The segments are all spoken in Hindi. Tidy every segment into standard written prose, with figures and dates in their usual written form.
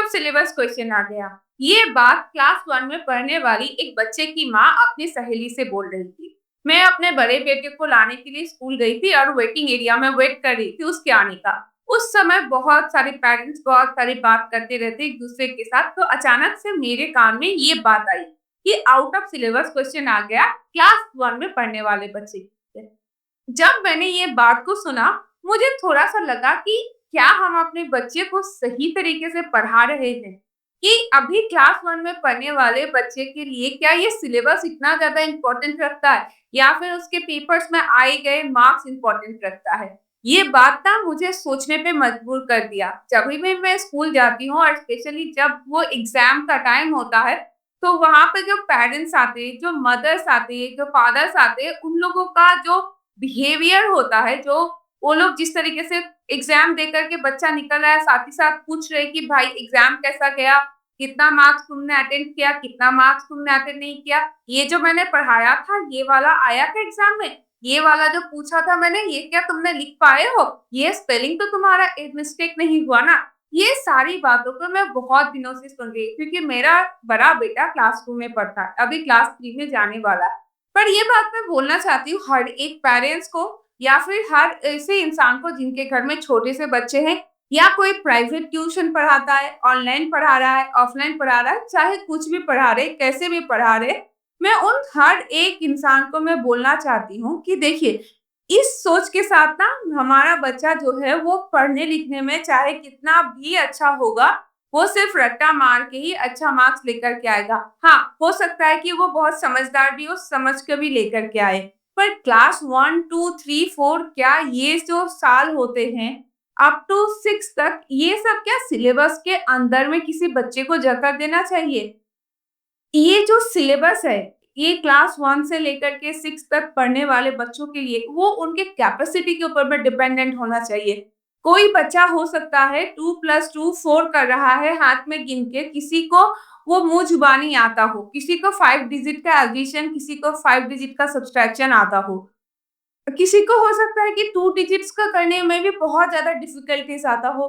सिलेबस क्वेश्चन आ गया। ये बात क्लास 1 में पढ़ने वाली एक बच्चे की माँ अपनी सहेली से बोल रही थी। मैं अपने बड़े बेटे को लाने के लिए स्कूल गई थी और वेटिंग एरिया में वेट कर रही थी उसके आने का। उस समय बहुत सारे पेरेंट्स बहुत सारी बात करते रहते एक दूसरे के साथ, तो अचानक से मेरे कान में ये बात आई कि आउट ऑफ सिलेबस क्वेश्चन आ गया क्लास 1 में पढ़ने वाले बच्चे से। जब मैंने ये बात को सुना, मुझे थोड़ा-सा लगा कि क्या हम अपने बच्चे को सही तरीके से पढ़ा रहे हैं? कि अभी क्लास 1 में पढ़ने वाले बच्चे के लिए क्या ये सिलेबस इतना ज़्यादा इम्पोर्टेंट रखता है या फिर उसके पेपर्स में आए गए मार्क्स इम्पोर्टेंट रखता है? ये बात ना मुझे सोचने पे मजबूर कर दिया। जब भी मैं स्कूल जाती हूँ और स्पेशली जब वो एग्ज़ाम का टाइम होता है, तो वहाँ पे जो पेरेंट्स आते हैं, जो मदर्स आते हैं, जो फादर्स आते हैं, उन लोगों का जो बिहेवियर होता है, जो वो लोग जिस तरीके से एग्ज़ाम देकर के बच्चा निकल रहा है, साथ ही साथ पूछ रहे हैं कि भाई एग्ज़ाम कैसा गया? कितना मार्क्स तुमने अटेंड किया? कितना मार्क्स तुमने अटेंड नहीं किया? ये जो मैंने पढ़ाया था, ये वाला आया था एग्ज़ाम में? ये वाला जो पूछा था मैंने, ये क्या तुमने लिख पाए हो? ये स्पेलिंग तो तुम्हारा एक मिस्टेक नहीं हुआ ना? ये सारी बातों को मैं बहुत दिनों से सुन रही हूँ क्योंकि मेरा बड़ा बेटा क्लास 2 में पढ़ता है, अभी क्लास 3 में जाने वाला है। पर ये बात मैं बोलना चाहती हूँ हर एक पेरेंट्स को या फिर हर ऐसे इंसान को जिनके घर में छोटे से बच्चे हैं या कोई प्राइवेट ट्यूशन पढ़ाता है, ऑनलाइन पढ़ा रहा है, ऑफलाइन पढ़ा रहा है, चाहे कुछ भी पढ़ा रहे, कैसे भी पढ़ा रहे, मैं उन हर एक इंसान को मैं बोलना चाहती हूँ कि देखिए, इस सोच के साथ ना हमारा बच्चा जो है वो पढ़ने-लिखने में चाहे कितना भी अच्छा होगा, वो सिर्फ रट्टा मार के ही अच्छा मार्क्स लेकर के आएगा। हाँ, हो सकता है कि वो बहुत समझदार भी हो, समझ के भी लेकर के आए। पर क्लास 1, 2, 3, 4 क्या ये जो साल होते हैं, अप टू 6 तक, ये सब क्या सिलेबस के अंदर में किसी बच्चे को जगह देना चाहिए? ये जो सिलेबस है, ये क्लास 1 से लेकर के 6 तक पढ़ने वाले बच्चों के लिए, वो उनके कैपेसिटी के ऊपर में डिपेंडेंट होना चाहिए। कोई बच्चा हो सकता है 2 + 2 4 कर रहा है हाथ में गिन के, किसी को वो मुँह ज़ुबानी आता हो, किसी को 5 डिजिट का एडिशन, किसी को 5 डिजिट का सब्ट्रैक्शन आता हो। किसी को हो सकता है कि 2 डिजिट्स का करने में भी बहुत ज़्यादा डिफ़िकल्टीज़ आता हो।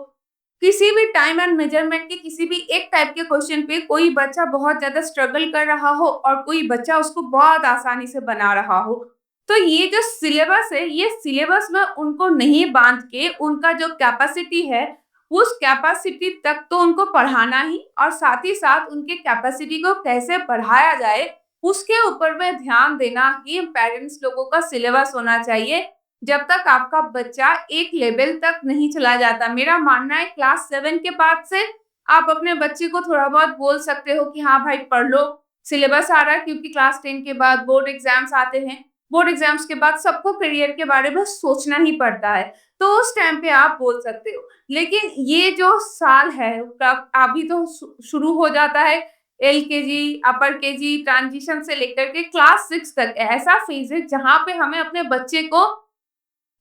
किसी भी टाइम एंड मेज़रमेंट के किसी भी एक टाइप के क्वेश्चन पे कोई बच्चा बहुत ज़्यादा स्ट्रगल कर रहा हो और कोई बच्चा उसको बहुत आसानी से बना रहा हो। तो ये जो सिलेबस है, ये सिलेबस में उनको नहीं बाँध के उनका जो कैपेसिटी है, उस कैपेसिटी तक तो उनको पढ़ाना ही और साथ ही साथ उनके कैपेसिटी को कैसे बढ़ाया जाए, उसके ऊपर में ध्यान देना ही पेरेंट्स लोगों का सिलेबस होना चाहिए। जब तक आपका बच्चा एक लेवल तक नहीं चला जाता। मेरा मानना है क्लास 7 के बाद से आप अपने बच्चे को थोड़ा बहुत बोल सकते हो कि हाँ भाई पढ़ लो, सिलेबस आ रहा है क्योंकि क्लास 10 के बाद बोर्ड एग्ज़ाम्स आते हैं। बोर्ड एग्ज़ाम्स के बाद सबको करियर के बारे में सोचना ही पड़ता है। तो उस टाइम पे आप बोल सकते हो। लेकिन ये जो साल है अभी तो शुरू हो जाता है एलकेजी, अपर केजी, ट्रांजिशन से लेकर के क्लास 6 तक ऐसा फेज़ है जहाँ पे हमें अपने बच्चे को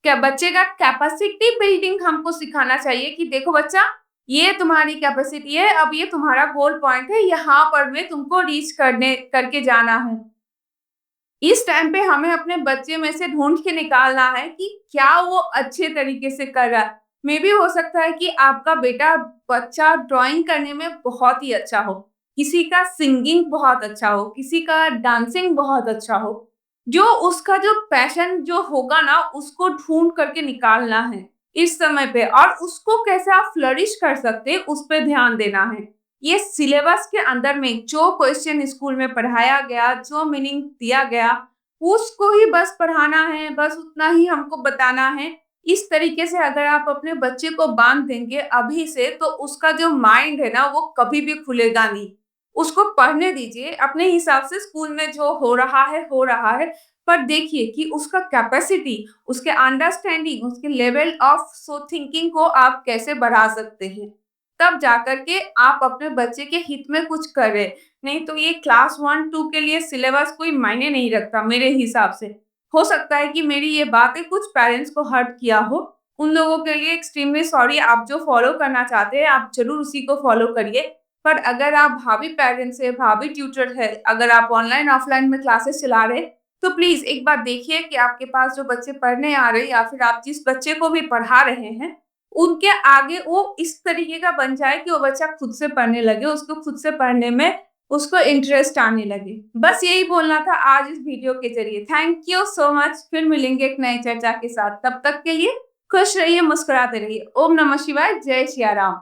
क्या बच्चे का कैपेसिटी बिल्डिंग हमको सिखाना चाहिए कि देखो बच्चा, ये तुम्हारी कैपेसिटी है, अब ये तुम्हारा गोल पॉइंट है, यहाँ पर में तुमको रीच करके जाना है। इस टाइम पे हमें अपने बच्चे में से ढूँढ के निकालना है कि क्या वो अच्छे तरीके से कर रहा है। मेबी हो सकता है कि आपका बच्चा ड्राइंग करने में बहुत ही अच्छा हो, किसी का सिंगिंग बहुत अच्छा हो, किसी का डांसिंग बहुत अच्छा हो। जो उसका जो पैशन जो होगा ना, उसको ढूँढ करके निकालना है इस समय पे और उसको कैसे आप फ्लरिश कर सकते हैं, उस पे ध्यान देना है। ये सिलेबस के अंदर में जो क्वेश्चन स्कूल में पढ़ाया गया, जो मीनिंग दिया गया, उसको ही बस पढ़ाना है, बस उतना ही हमको बताना है। इस तरीके से अगर आप अपने बच्चे को बाँध देंगे अभी से, तो उसका जो माइंड है ना, वो कभी भी खुलेगा नहीं। उसको पढ़ने दीजिए, अपने हिसाब से स्कूल में जो हो रहा है, पर देखिए कि उसका कैपेसिटी, उसके अंडरस्टैंडिंग, उसके लेवल ऑफ थिंकिंग को आप कैसे बढ़ा सकते हैं। तब जाकर के आप अपने बच्चे के हित में कुछ करें। नहीं तो ये क्लास 1-2 के लिए सिलेबस कोई मायने नहीं रखता मेरे हिसाब से। हो सकता है कि मेरी ये बातें कुछ पेरेंट्स को हर्ट किया हो। उन लोगों के लिए एक्सट्रीमली सॉरी। आप जो फॉलो करना चाहते हैं, आप ज़रूर उसी को फॉलो करिए। पर अगर आप भावी पेरेंट्स हैं, भावी ट्यूटर हैं, अगर आप ऑनलाइन ऑफलाइन में क्लासेस चला रहे हैं, तो प्लीज़ एक बार देखिए कि आपके पास जो बच्चे पढ़ने आ रहे हैं या फिर आप जिस बच्चे को भी पढ़ा रहे हैं, उनके आगे वो इस तरीके का बन जाए कि वो बच्चा खुद से पढ़ने लगे, उसको खुद से पढ़ने में उसको इंटरेस्ट आने लगे। बस यही बोलना था आज इस वीडियो के ज़रिए। Thank you so much. फिर मिलेंगे एक नई चर्चा के साथ। तब तक के लिए खुश रहिए, मुस्कुराते रहिए। ओम नमः शिवाय, जय सिया राम।